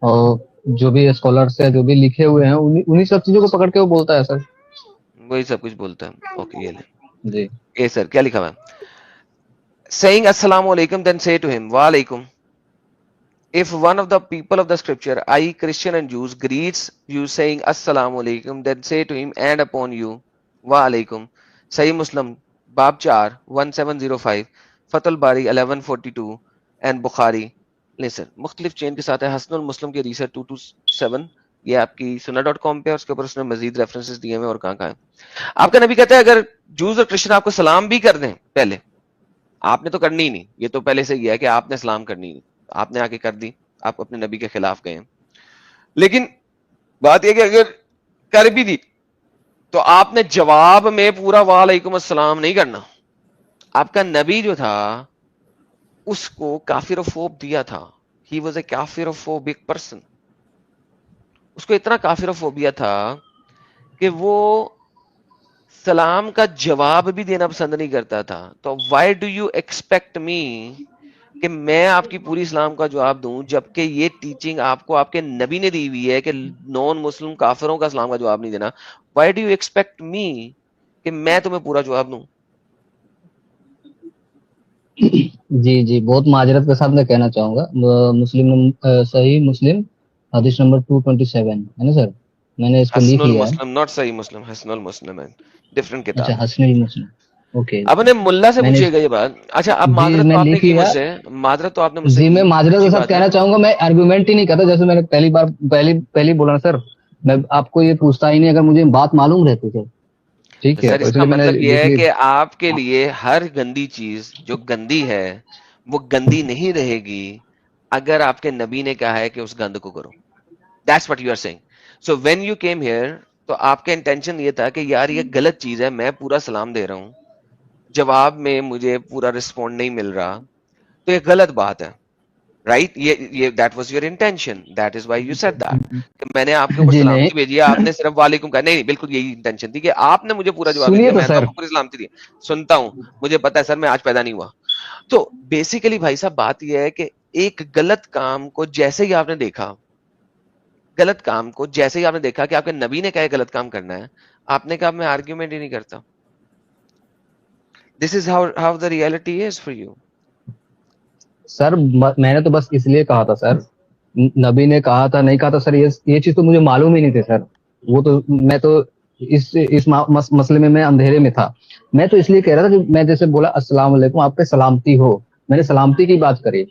اور جو بھی اسکالرس ہیں جو بھی لکھے ہوئے ہیں انہی سب چیزوں کو پکڑ کے وہ بولتا ہے سر. وہی سب کچھ بولتا ہے. اوکے یہ لیں. جی اے سر کیا لکھا ہوا ہے؟ saying السلام علیکم then say to him وعلیکم. If one of the people of the scripture, i.e. Christian and Jews, greets you saying السلام علیکم then say to him and upon you وعلیکم. صحیح مسلم باب 4 1705 فتح الباری 1142 and بخاری. لیں سر مختلف چین کے ساتھ ہے. حسن المسلم کے ریسر 227 یہ آپ کی sunnah.com پہ، اور اس کے اوپر اس نے مزید ریفرنسز دیے ہوئے اور کہاں کہاں ہے. آپ کا نبی کہتا ہے اگر جوز اور کرسچن آپ کو سلام بھی کر دیں، پہلے آپ نے تو کرنی ہی نہیں، یہ تو پہلے سے ہی ہے کہ آپ نے سلام کرنی نہیں، آپ نے آ کے کر دی، آپ اپنے نبی کے خلاف گئے ہیں. لیکن بات یہ کہ اگر کر بھی دی تو آپ نے جواب میں پورا وعلیکم السلام نہیں کرنا. آپ کا نبی جو تھا اس کو کافروفوب دیا تھا. He was a کافروفوبک person. اس کو اتنا کافروفوبیا تھا کہ وہ سلام کا جواب بھی دینا پسند نہیں کرتا تھا. تو why do you expect me کہ میں آپ کی پوری اسلام کا جواب دوں، جبکہ یہ ٹیچنگ آپ کو آپ کے نبی نے دی ہوئی ہے کہ نان مسلم کافروں کا اسلام کا جواب نہیں دینا. Why do you expect me کہ میں تمہیں پورا جواب دوں. جی جی بہت معذرت کے ساتھ میں کہنا چاہوں گا، صحیح مسلم حدیث نمبر 227 ہے نا سر، میں نے اس کو حسن لکھ لیا ہے. المسلم ناٹ صحیح مسلم، حسن المسلم ہے ڈفرنٹ اچھا کتاب ہے. حسن المسلم، اوکے اب اوکے. نے ملا سے میں نے پوچھے گا یہ بات. اچھا اب جی معذرت میں تو آپ نے لکھ کی لیا. مجھ سے، معذرت تو آپ نے مجھ سے جی میں کی، معذرت اچھی کے ساتھ بات ہے. کہنا چاہوں گا، میں آرگومنٹ ہی نہیں کرتا. جیسے میں نے پہلی بار پہلی بولا نا سر، میں آپ کو یہ پوچھتا ہی نہیں اگر مجھے بات معلوم رہتی سر. تو ٹھیک ہے، سر تو اس اس کا لیے میں نے مطلب یہ لکھ ہے لی. کہ آپ کے لیے ہر گندی چیز جو گندی ہے وہ گندی نہیں رہے گی اگر آپ کے نبی نے کہا ہے کہ اس گند کو کرو. That's what you are saying. So when you came here تو آپ کا انٹینشن یہ تھا کہ یار یہ غلط چیز ہے، میں پورا سلام دے رہا ہوں، جواب میں مجھے پورا رسپونڈ نہیں مل رہا، تو یہ غلط بات ہے. رائٹ. یہ that was your intention, that is why you said that, کہ میں نے آپ کے اوپر جی نہیں سلامتی بھیجی ہے, آپ نے صرف وعلیکم کہا. نہیں, بالکل یہی انٹینشن تھی کہ آپ نے مجھے پورا جواب سنیے دیا, تو میں تو آپ سر. کو پوری سلامتی دی. سنتا ہوں, مجھے پتا ہے سر, میں آج پیدا نہیں ہوا. تو بیسیکلی بھائی صاحب بات یہ ہے کہ ایک غلط کام کو جیسے ہی آپ نے دیکھا, غلط کام کو جیسے ہی آپ نے دیکھا کہ آپ کے نبی نے کہا غلط کام کرنا ہے, آپ نے کہا میں آرگیومنٹ ہی نہیں کرتا. This is how the reality is for you. Sir میں نے تو بس اس لیے کہا تھا سر, نبی نے کہا تھا نہیں کہا تھا سر, یہ چیز تو مجھے معلوم ہی نہیں تھی سر. وہ تو میں تو اس مسئلے میں اندھیرے میں تھا. میں تو اس لیے کہہ رہا تھا کہ میں جیسے بولا السلام علیکم, آپ پہ سلامتی ہو, میں نے سلامتی کی بات کری.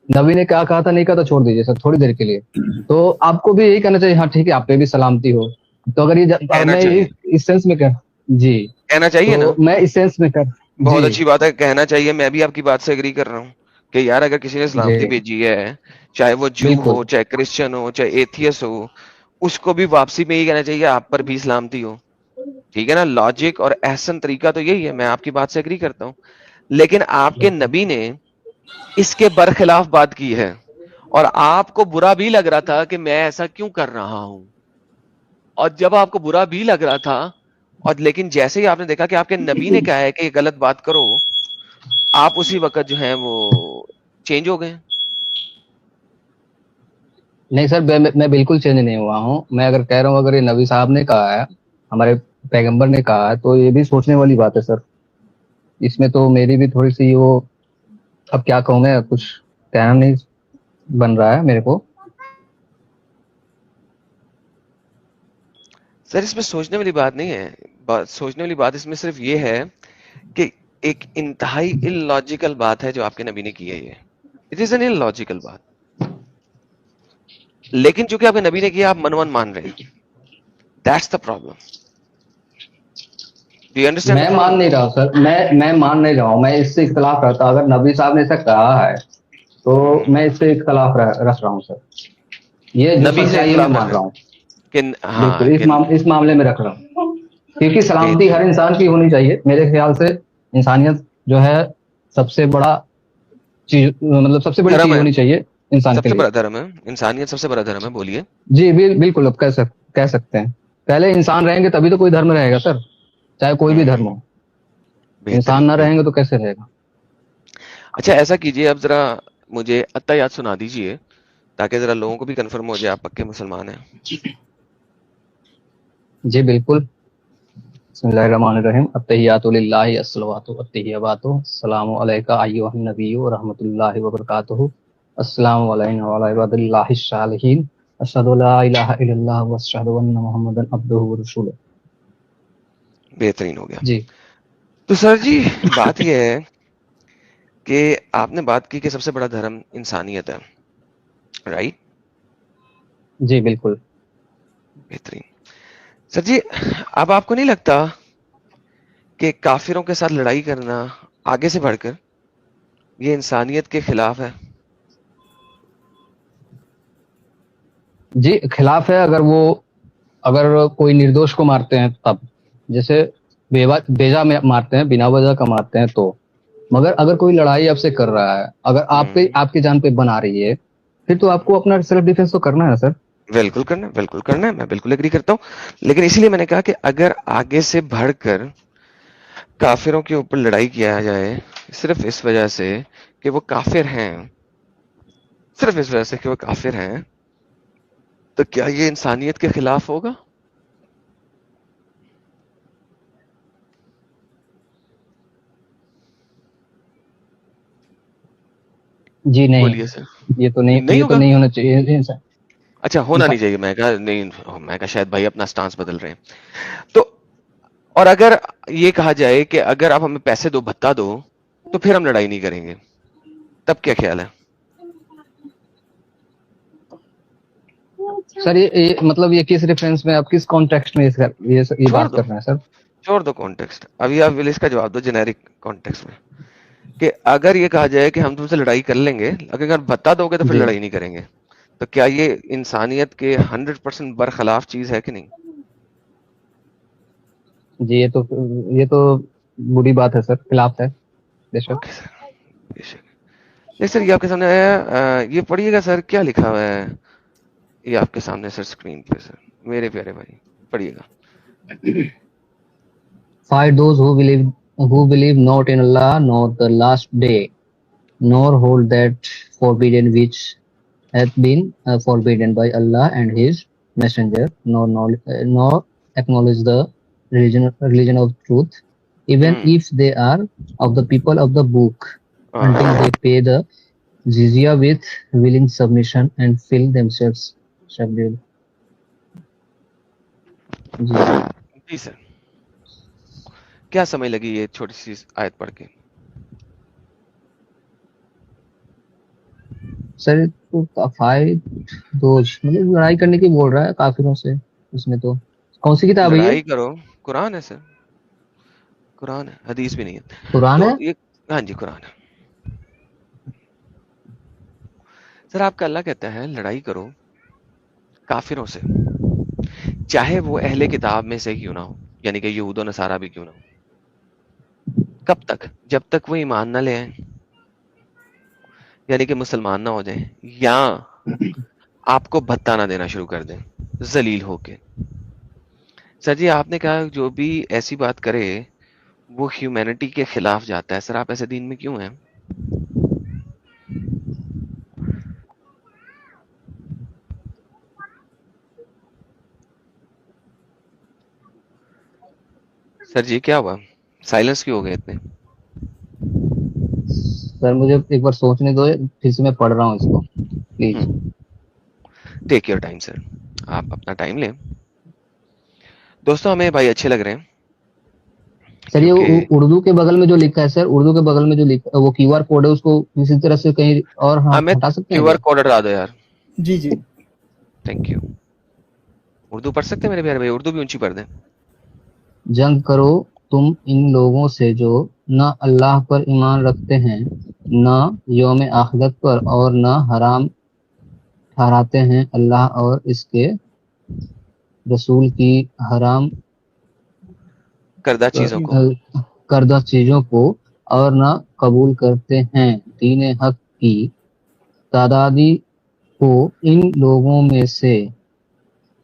نبی نے کیا کہا تھا نہیں کہا تھا چھوڑ دیجیے سر تھوڑی دیر کے لیے. تو آپ کو بھی یہی کہنا چاہیے, ہاں ٹھیک ہے آپ پہ بھی سلامتی ہو. تو اگر یہ کہنا میں چاہیے, اس سینس میں جی, کہنا چاہیے نا. تو میں اس سینس میں بہت جی اچھی بات ہے, کہنا چاہیے. میں بھی آپ کی بات سے اگری کر رہا ہوں کہ یار اگر کسی نے جی سلامتی بھیجی ہے, چاہے وہ جو بالکل ہو, چاہے کرسچن ہو, چاہے ایتھیس ہو, اس کو بھی واپسی میں یہ کہنا چاہیے آپ پر بھی سلامتی ہو. ٹھیک ہے نا, لاجک اور احسن طریقہ تو یہی ہے. میں آپ کی بات سے اگری کرتا ہوں, لیکن آپ کے نبی نے اس کے برخلاف بات کی ہے, اور آپ کو برا بھی لگ رہا تھا کہ میں ایسا کیوں کر رہا ہوں. اور جب آپ کو برا بھی لگ رہا تھا, اور لیکن جیسے ہی آپ نے دیکھا کہ آپ کے نبی نے کہا ہے کہ یہ غلط بات کرو, آپ اسی وقت جو ہے وہ چینج ہو گئے. نہیں سر, میں بالکل چینج نہیں ہوا ہوں. میں اگر کہہ رہا ہوں اگر یہ نبی صاحب نے کہا ہے, ہمارے پیغمبر نے کہا ہے, تو یہ بھی سوچنے والی بات ہے سر. اس میں تو میری بھی تھوڑی سی وہ, اب کیا کہوں میں, کچھ کہنا نہیں بن رہا ہے میرے کو. سر اس میں سوچنے والی بات نہیں ہے, سوچنے والی بات اس میں صرف یہ ہے کہ ایک انتہائی ان لاجیکل بات ہے جو آپ کے نبی نے کی ہے. یہ it is an in logical بات, لیکن چونکہ آپ کے نبی نے کیا آپ من مان رہے ہیں. That's the problem. Do you understand the میں مان پرابلم؟ نہیں رہا ہوں سر, میں مان نہیں رہا ہوں. میں اس سے اختلاف رہتا ہوں. اگر نبی صاحب نے ایسا کہا ہے تو میں اس سے اختلاف رکھ رہا ہوں سر. یہ جو نبی سے سچائی ہے میں اختلاف رکھ مان رہے رہا ہیں ہوں. کہ بالکل ہاں کہ اس معاملے میں رکھ رہا ہوں, کیونکہ سلامتی ہر بہترین, انسان کی ہونی چاہیے میرے خیال سے. انسانیت جو ہے سب سے بڑا چیز, مطلب سب سے بڑی دھرم چیز ہے, ہونی چاہیے انسان سب کے سے لیے. بڑا دھرم ہے, انسانیت سب سے بڑا دھرم ہے. بولیے. جی بالکل, اب کہہ سکتے ہیں. پہلے انسان رہیں گے تبھی تو کوئی دھرم رہے گا سر, چاہے کوئی بھی دھرم ہو. انسان بہترین نہ رہیں گے تو بہترین. کیسے رہے گا. اچھا ایسا کیجئے, اب ذرا مجھے اتحیات سنا دیجئے تاکہ ذرا لوگوں کو بھی کنفرم ہو جائے آپ پکے مسلمان ہیں. جی بالکل. بسم اللہ الرحمن الرحیم. التحیات للہ الصلوات والطیبات, السلام علیکم ایھا النبی ورحمۃ اللہ وبرکاتہ. السلام علیکم وعلی عباد اللہ الصالحین. اشہد ان لا الہ الا اللہ واشہد ان محمدا عبدہ ورسولہ. بہترین ہو گیا. جی تو سر جی بات یہ ہے کہ آپ نے بات کی کہ سب سے بڑا دھرم انسانیت ہے, رائٹ؟ جی بالکل. بہترین. سر جی اب آپ کو نہیں لگتا کہ کافروں کے ساتھ لڑائی کرنا آگے سے بڑھ کر یہ انسانیت کے خلاف ہے؟ جی خلاف ہے. اگر کوئی نردوش کو مارتے ہیں تب, جیسے بیجا میں مارتے ہیں, بنا وجہ کا مارتے ہیں تو. مگر اگر کوئی لڑائی آپ سے کر رہا ہے, اگر آپ کی جان پہ بن آ رہی ہے, پھر تو آپ کو اپنا سیلف ڈیفینس تو کرنا ہے نا سر. بالکل کرنا ہے, بالکل کرنا ہے, میں بالکل ایگری کرتا ہوں. لیکن اسی لیے میں نے کہا کہ اگر آگے سے بڑھ کر کافروں کے اوپر لڑائی کیا جائے صرف اس وجہ سے کہ وہ کافر ہیں, صرف اس وجہ سے کہ وہ کافر ہیں, تو کیا یہ انسانیت کے خلاف ہوگا؟ جی نہیں, بولیے سر. یہ تو نہیں ہوگا. نہیں ہونا چاہیے. اچھا ہونا نہیں چاہیے. میں کہا نہیں, میں کہا شاید بھائی اپنا سٹانس بدل رہے ہیں. تو اور اگر یہ کہا جائے کہ اگر آپ ہمیں پیسے دو, بھتا دو, تو پھر ہم لڑائی نہیں کریں گے, تب کیا خیال ہے؟ سر یہ مطلب یہ کس ریفرنس میں, آپ کس کانٹیکسٹ میں یہ چھوڑ بات دو, کر رہے ہیں سر؟ چھوڑ دو کانٹیکسٹ. ابھی آپ اس کا جواب دو جنیرک کانٹیکسٹ میں, کہ اگر یہ کہا جائے کہ ہم تم سے لڑائی کر لیں گے, اگر بتا دو گے تو پھر جی لڑائی نہیں کریں گے, تو کیا یہ انسانیت کے 100% برخلاف چیز ہے کہ نہیں؟ جی یہ تو بری بات ہے سر, خلاف ہے بے شک. اوکے سر, بے شک. نہیں سر یہ آپ کے سامنے آیا, یہ پڑھیے گا سر کیا لکھا ہوا ہے, یہ آپ کے سامنے سر اسکرین پہ سر, میرے پیارے بھائی پڑھیے گا. Fight those who believe not in Allah nor the last day, nor hold that forbidden which hath been forbidden by Allah and His Messenger, nor acknowledge the religion of truth, even if they are of the people of the book, until they pay the jizya with willing submission and feel themselves subdued. جی سر کیا سمجھ لگی یہ چھوٹی سی آیت پڑھ کے؟ سر مطلب لڑائی کرنے کی بول رہا ہے کافروں سے. اس میں تو کون سی کتاب ہے یہ؟ لڑائی کرو, قرآن ہے سر, قرآن ہے, حدیث بھی نہیں ہے. قرآن ہے؟ ہاں جی قرآن ہے سر. آپ کا اللہ کہتا ہے لڑائی کرو کافروں سے, چاہے وہ اہل کتاب میں سے کیوں نہ ہو, یعنی کہ یہود و نصارہ بھی کیوں نہ ہو. کب تک؟ جب تک وہ ایمان نہ لے آئیں, یعنی کہ مسلمان نہ ہو جائیں, یا آپ کو بھتہ نہ دینا شروع کر دیں ذلیل ہو کے. سر جی آپ نے کہا جو بھی ایسی بات کرے وہ ہیومینٹی کے خلاف جاتا ہے. سر آپ ایسے دین میں کیوں ہیں؟ سر جی کیا ہوا, سائلنس کیوں ہو گئے اتنے؟ سر مجھے ایک بار سوچنے دو, پھر سے میں پڑھ رہا ہوں اس کو, please. Take your time sir, آپ اپنا ٹائم لیں. دوستوں ہمیں بھائی اچھے لگ رہے ہیں. سر یہ اردو کے بغل میں جو لکھا ہے سر, اردو کے بغل میں جو لکھا ہے وہ کیو آر کوڈ ہے, اس کو کسی طرح سے کہیں اور ہٹا سکتے ہیں؟ کیو آر کوڈ ہٹا دو یار. جی جی تھینک یو. اردو پڑھ سکتے ہیں میرے پیارے بھائی؟ اردو بھی اونچی پڑھ دیں. جنگ کرو تم ان لوگوں سے جو نہ اللہ پر ایمان رکھتے ہیں, نہ یوم آخرت پر, اور نہ حرام ٹھہراتے ہیں اللہ اور اس کے رسول کی حرام کردہ چیزوں کو, اور نہ قبول کرتے ہیں دین حق کی تعدادی کو ان لوگوں میں سے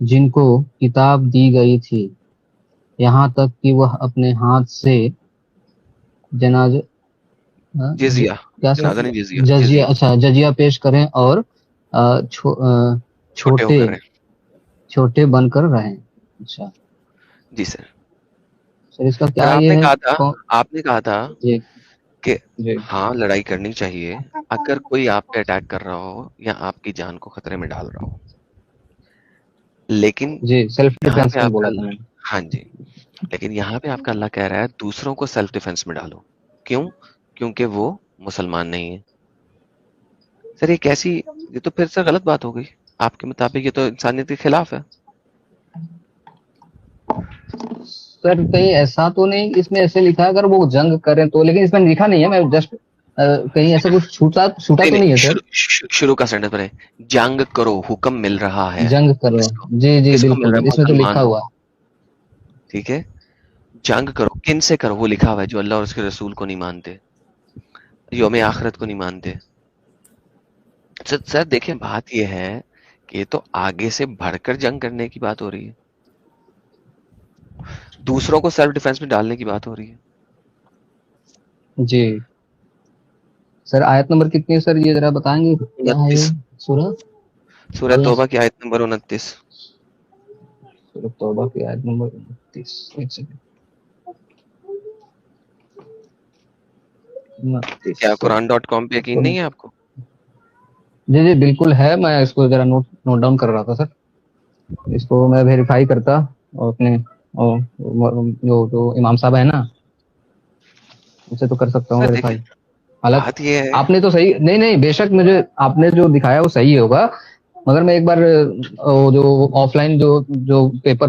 جن کو کتاب دی گئی تھی, یہاں تک کہ وہ اپنے ہاتھ سے جزیہ پیش کریں اور چھوٹے بن کر رہیں. اچھا جی سر. سر اس کا کیا یہ ہے؟ آپ نے کہا تھا کہ ہاں لڑائی کرنی چاہیے اگر کوئی آپ پہ اٹیک کر رہا ہو یا آپ کی جان کو خطرے میں ڈال رہا ہو, لیکن جی سیلف ڈیفینس میں بولا تھا. ہاں جی, لیکن یہاں پہ آپ کا اللہ کہہ رہا ہے دوسروں کو سیلف ڈیفینس میں ڈالو. کیوں؟ کیونکہ وہ مسلمان نہیں ہے. سر یہ کیسی, یہ تو پھر سے غلط بات ہو گئی آپ کے مطابق, یہ تو انسانیت کے خلاف ہے. سر کہیں ایسا تو نہیں اس میں ایسے لکھا ہے اگر وہ جنگ کریں تو, لیکن اس میں لکھا نہیں ہے, میں جسٹ کہیں ایسا کچھ چھوٹا تو نہیں ہے سر. شروع کا سینٹنس پر ہے جنگ کرو, حکم مل رہا ہے جنگ کرو. جی جی بالکل, اس میں تو لکھا ہوا. ٹھیک ہے, جنگ کرو, کن سے کرو وہ لکھا ہوا ہے, جو اللہ اور اس کے رسول کو نہیں مانتے, یوم آخرت کو نہیں مانتے. سر دیکھیں بات یہ ہے کہ یہ تو آگے سے بڑھ کر جنگ کرنے کی بات ہو رہی ہے, دوسروں کو سیلف ڈیفenس میں ڈالنے کی بات ہو رہی ہے. جی سر آیت نمبر کتنی ہے سر, یہ ذرا بتائیں گے؟ کیا ہے سورہ توبہ کی آیت نمبر 29. سورہ توبہ کی آیت نمبر 29. ایک سیکنڈ. کیا قرآن.com پہ یقین نہیں ہے آپ کو؟ جی جی بالکل ہے, میں اس کو ذرا نوٹ ڈاؤن کر رہا تھا سر. اس کو میں ویریفائی کرتا, اور اپنے جو امام صاحب ہے نا اسے تو کر سکتا ہوں ویریفائی. حالانکہ آپ نے تو صحیح نہیں بے شک مجھے آپ نے جو دکھایا وہ صحیح ہوگا, مگر میں ایک بار جو آف لائن جو پیپر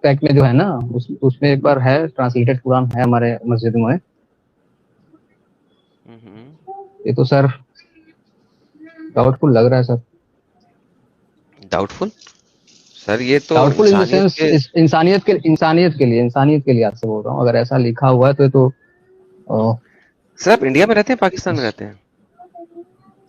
پیک میں جو ہے نا اس میں ایک بار ہے ٹرانسلیٹڈ قرآن ہے ہمارے مسجد میں. یہ تو سر ڈاؤٹ فل لگ رہا ہے سر. ڈاؤٹ فل سر, یہ تو انسانیت کے لیے آپ سے بول رہا ہوں, اگر ایسا لکھا ہوا ہے تو سر آپ انڈیا میں رہتے ہیں پاکستان میں رہتے ہیں؟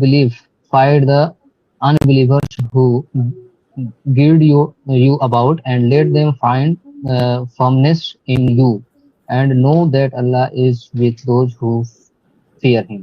believe, fight the unbelievers who guild you about, and let them find firmness in you, and know that Allah is with those who fear him.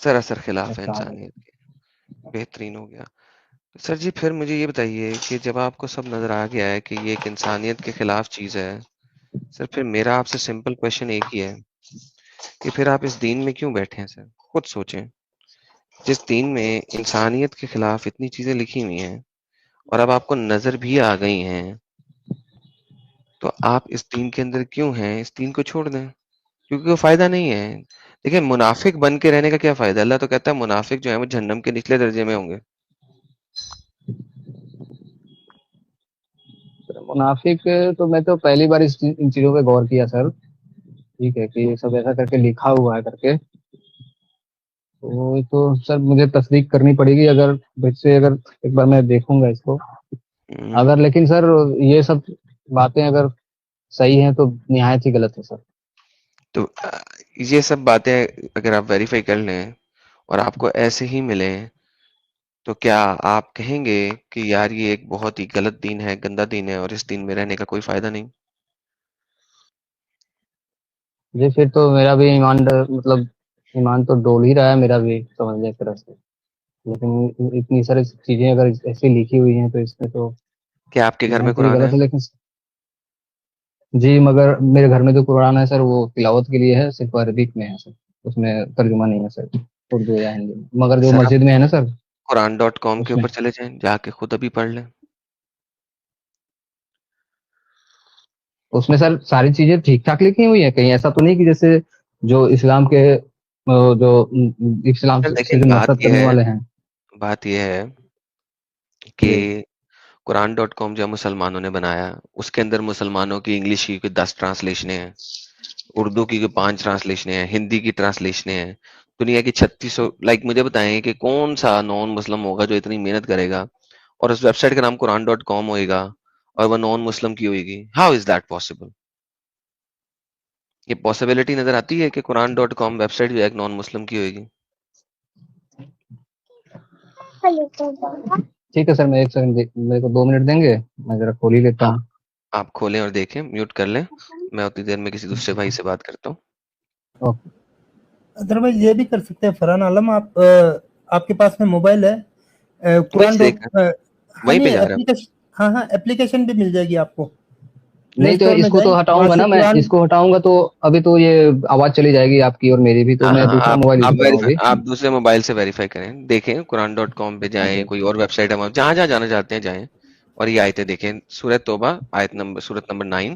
سراسر خلاف ہے اچھا انسانیت کے. بہترین ہو گیا. سر جی پھر مجھے یہ بتائیے کہ جب آپ کو سب نظر آ گیا ہے کہ یہ ایک انسانیت کے خلاف چیز ہے، سر پھر میرا آپ سے سمپل کویشچن ایک ہی ہے کہ پھر آپ اس دین میں کیوں بیٹھے ہیں؟ سر خود سوچیں، جس دین میں انسانیت کے خلاف اتنی چیزیں لکھی ہوئی ہیں اور اب آپ کو نظر بھی آ گئی ہیں، تو آپ اس دین کے اندر کیوں ہیں؟ اس دین کو چھوڑ دیں، کیونکہ کوئی فائدہ نہیں ہے. دیکھیں منافق بن کے رہنے کا کیا فائدہ؟ اللہ تو کہتا ہے منافق جو ہے وہ جہنم کے نچلے درجے میں ہوں گے. منافق تو میں تو پہلی بار ان چیزوں پہ غور کیا سر. ٹھیک ہے کہ یہ سب ایسا کر کے لکھا ہوا ہے کر کے، تو سر مجھے تصدیق کرنی پڑے گی اگر پھر سے اگر ایک بار میں دیکھوں گا اس کو. اگر لیکن سر یہ سب باتیں اگر صحیح ہیں تو نہایت ہی غلط ہے سر. تو یہ سب باتیں اگر آپ ویریفائی کر لیں اور آپ کو ایسے ہی ملیں تو کیا آپ کہیں گے کہ یار یہ ایک بہت ہی غلط دین ہے، گندا دین ہے اور اس دین میں رہنے کا کوئی فائدہ نہیں؟ جی پھر تو میرا بھی مطلب ایمان تو ڈول ہی رہا ہے میرا بھی سمجھنے کی طرح سے. لیکن اتنی ساری چیزیں اگر ایسی لکھی ہوئی ہیں تو اس میں تو کیا آپ کے گھر میں نہایت ہی قرآن ہے؟ غلط ہے. لیکن جی مگر میرے گھر میں جو قرآن ہے سر وہ تلاوت کے لیے ہے، صرف عربک میں ہے سر، اس میں ترجمہ نہیں ہے سر اردو یا ہندی میں. مگر جو سر آپ مسجد میں ہے نا سر قرآن.com کے اس میں اوپر چلے جائیں، جا کے خود ابھی پڑھ لیں. سر ساری چیزیں ٹھیک ٹھاک لکھی ہوئی ہیں، کہیں ایسا تو نہیں کہ جیسے جو اسلام کے جو اسلام سر سے دیکھیں جو نفرت کرنے والے ہیں. بات یہ ہے کہ جی قرآن.com جو مسلمانوں نے بنایا، اس کے اندر مسلمانوں کی انگلش کی 10 ٹرانسلیشنیں ہیں، اردو کی 5 ٹرانسلیشنیں ہیں، ہندی کی ٹرانسلیشنیں ہیں، دنیا کی 3600. مجھے بتائیں کہ کون سا نان مسلم ہوگا جو اتنی محنت کرے گا اور اس ویب سائٹ کا نام قرآن.com ہوئے گا اور وہ نان مسلم کی ہوئے گی؟ How is that possible? یہ پاسبلٹی نظر آتی ہے کہ قرآن.com ویب سائٹ جو ہے ایک نان مسلم کی ہوئے گی؟ ٹھیک ہے سر، میں ایک سیکنڈ میرے کو 2 منٹ دیں گے، میں ذرا کھول ہی لیتا ہاں ہوں. آپ کھولیں اور دیکھیں، میوٹ کر لیں، میں اتنی دیر میں کسی دوسرے بھائی سے بات کرتا ہوں. اوکے. ادروائز یہ بھی کر سکتے ہیں فرحان عالم، آپ کے پاس میں موبائل ہے قرآن وہی ڈاٹ، دیکھ ہاں وہیں پہ نہیں جا رہا ہوں. اپلیکیشن، ہاں اپلیکیشن بھی مل جائے گی آپ کو. پلے نہیں تو اسٹور اس میں کو جائیں تو ہٹاؤں وہاں گا سے نا، میں قرآن. اس کو ہٹاؤں گا تو ابھی تو یہ آواز چلی جائے گی آپ کی اور میری بھی، تو ہاں میں ہاں دوسرا آپ موبائل آپ یوز کر رہا ہوں ویریفائی، ابھی. آپ دوسرے موبائل سے ویریفائی کریں، دیکھیں قرآن.com پہ جائیں، کوئی اور ویب سائٹ ہے جہاں جہاں جانا چاہتے ہیں جائیں اور یہ آیتیں دیکھیں. سورۃ توبہ سورۃ نمبر 9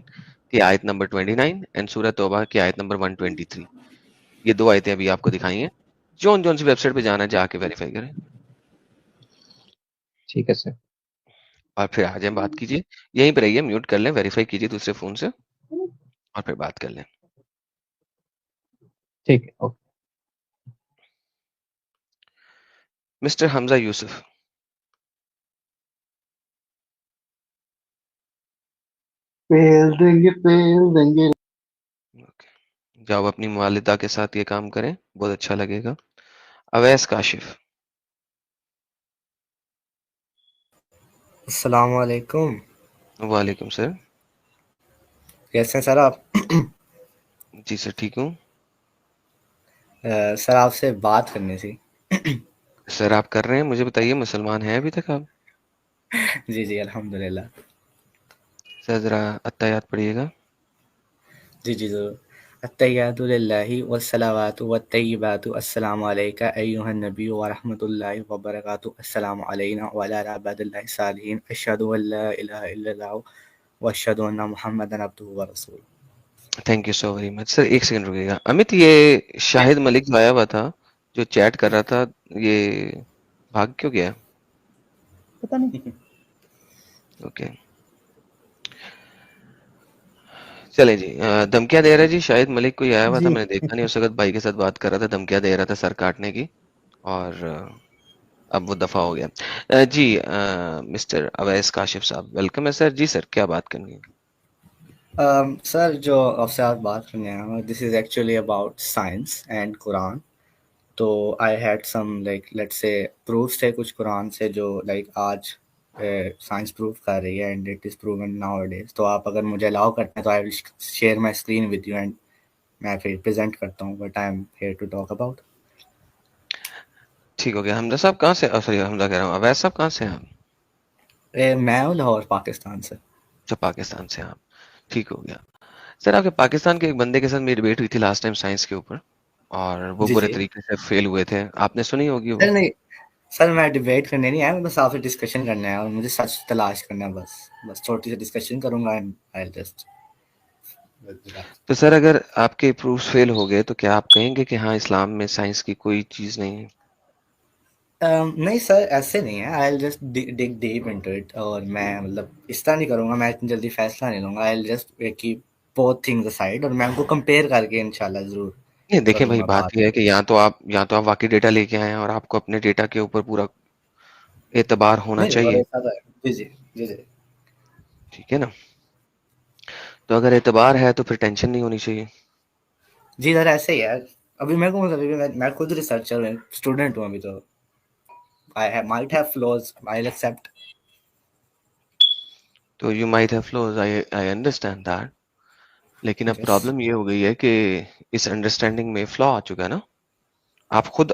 کی آیت نمبر 29 اینڈ سورۃ توبہ کی آیت نمبر 123. یہ 2 آیتیں ابھی آپ کو دکھائی ہیں. جون سی ویب سائٹ پہ جانا ہے جا کے ویریفائی کریں ٹھیک ہے سر. اور پھر آ جائیں، بات کیجیے. یہیں پہ رہیے، میوٹ کر لیں، ویریفائی کیجیے دوسرے فون سے اور پھر بات کر لیں. ٹھیک ہے اوکے. مسٹر حمزہ یوسف، پیل دیں گے. جاؤ اپنی والدہ کے ساتھ یہ کام کریں، بہت اچھا لگے گا. اویس کاشف، السلام علیکم. وعلیکم السلام. کیسے ہیں سر آپ؟ جی سر ٹھیک ہوں. سر آپ سے بات کرنی تھی. سر آپ کر رہے ہیں، مجھے بتائیے مسلمان ہیں ابھی تک آپ؟ جی الحمدللہ. سر ذرا اتحیات پڑھیے گا. جی ضرور. التحیات للہ والصلوات والطیبات السلام علیک ایھا النبی ورحمۃ اللہ وبرکاتہ. السلام علینا وعلی عباد اللہ الصالحین. اشہد ان لا الہ الا اللہ واشہد ان محمدا عبدہ ورسولہ. Thank you so very much. Sir ایک سیکنڈ رکیے گا. امت یہ شاہد ملک جو آیا ہوا تھا جو چیٹ کر رہا تھا، یہ بھاگ کیوں گیا؟ پتہ نہیں. اوکے چلیں جی. دھمکیاں دے رہا ہے جی شاہد ملک کو. یہ آیا ہوا تھا، جی میں نے دیکھا نہیں، اس وقت بھائی کے ساتھ بات کر رہا تھا، دھمکیاں دے رہا تھا سر کاٹنے کی، اور اب وہ دفع ہو گیا. جی مسٹر اویس کاشف صاحب ویلکم ہے سر. جی سر کیا بات کرنی ہے؟ سر جو آپ سے بات کرنے آیا ہوں، this is actually about science and Quran. تو آئی ہیڈ سم لیٹ سے پروفس تھے کچھ قرآن سے جو آج سائنس پروف کر رہی ہے and it is proven nowadays. تو آپ اگر مجھے الاؤ کرتے ہیں تو I will share my screen with you and میں پھر پریزنٹ کرتا ہوں what I am here to talk about. ٹھیک ہو گیا. حمزہ صاحب کہاں سے, سوری حمزہ کہہ رہا ہوں, اویس صاحب کہاں سے ہیں آپ؟ میں ہوں لاہور پاکستان سے. اچھا پاکستان سے آپ, ٹھیک ہو گیا. سر آپ کے پاکستان کے ایک بندے کے ساتھ میری ڈیبیٹ ہوئی تھی لاسٹ ٹائم سائنس کے اوپر, اور وہ جی برے جی طریقے سے فیل ہوئے تھے, آپ نے سنی ہوگی وہ. سر. نہیں سر میں ڈیبیٹ کرنے نہیں آیا, میں بس آپ سے ڈسکشن کرنا ہے اور مجھے سچ تلاش کرنا ہے. بس چھوٹی سی ڈسکشن کروں گا. تو سر اگر آپ کے پروفs فیل ہو گئے تو کیا آپ کہیں گے کہ ہاں اسلام میں سائنس کی کوئی چیز نہیں ہے؟ نہیں سر ایسے نہیں ہے. I just ڈگ deep into it, اور میں مطلب اس طرح نہیں کروں گا, میں اتنی جلدی فیصلہ نہیں لوں گا. I just keep both things aside, اور میں ان کو کمپیئر کر کے انشاءاللہ ضرور نہیں دیکھیں کروں بھائی, گا بات یہ ہے کہ یا تو آپ واقعی ڈیٹا لے کے آئے ہیں اور آپ کو اپنے ڈیٹا کے اوپر پورا اعتبار ہونا نہیں چاہیے, بھروسہ تو ہے. جی جی جی جی ٹھیک ہے نا. تو اگر اعتبار ہے تو پھر ٹینشن نہیں ہونی چاہیے. جی سر ایسے ہی ہے. ابھی میں کو مطلب میں خود ریسرچر ہوں, اسٹوڈنٹ ہوں ابھی, تو I might have flaws, I'll accept. تو you might have flows, I understand that, لیکن اب Yes. پرابلم یہ ہو گئی ہے کہ اس انڈرسٹینڈنگ میں فلا آ چکا ہے نا. آپ خود